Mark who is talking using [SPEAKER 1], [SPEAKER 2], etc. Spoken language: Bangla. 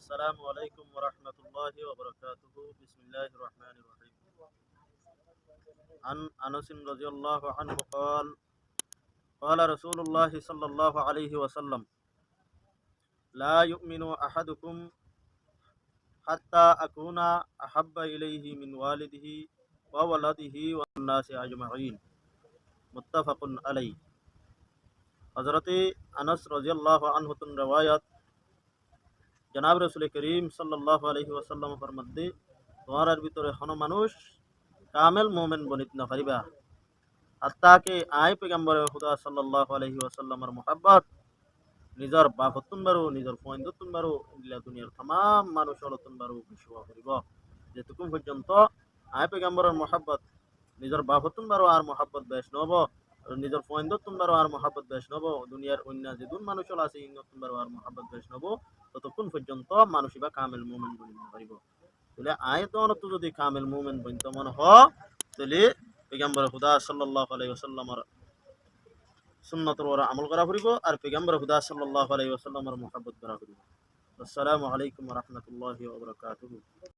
[SPEAKER 1] السلام عليكم ورحمة الله وبركاته. بسم الله الرحمن الرحيم. عن أنس رضي الله عنه قال قال رسول الله صلى الله عليه وسلم لا يؤمن أحدكم حتى أكون أحب إليه من والده وولده والناس أجمعين. متفق عليه. হযরতে আনাস রাদিয়াল্লাহু আনহু তুন রওয়ায়াত জনাব রাসূল করিম সাল্লাল্লাহু আলাইহি ওয়াসাল্লাম ফরমাতে তোমার ভিতরে হন মানুষ কামেল মুমিন বনিত না পারিবা আত্তাকে আয় পয়গম্বর খুদা সাল্লাল্লাহু আলাইহি ওয়াসাল্লামের মুহাব্বত নিজর বাপতুন বারো নিজর পয়ন্দতুন বারো ইল্লা দুনিয়ার तमाम মানুষ হলতুন বারো বিশ্বয়া করিব যেতকুম পর্যন্ত আয় পয়গম্বরের মুহাব্বত নিজর বাপতুন বারো আর মুহাব্বত বেশ নব নিজের পয়ন্দতুন বারো আর মুহাব্বত বেশ নব দুনিয়ার অন্য যে দুন মানুষ হল আছে ইন্দতুন বারো আর মুহাব্বত বেশ নব ততক্ষণ পর্যন্ত মানুষই বা কামেল মুমিন বনিতে পারিব তাহলে আয়তন তো যদি কামেল মুমিন বনিতে মন হ তাহলে পয়গম্বর খুদা সাল্লাল্লাহু আলাইহি ওয়াসাল্লামের সুন্নতর ওরা আমল করা করিব আর পয়গম্বর খুদা সাল্লাল্লাহু আলাইহি ওয়াসাল্লামের মুহাব্বত করা করিব। আসসালামু আলাইকুম ওয়া রাহমাতুল্লাহি ওয়া বারাকাতুহু।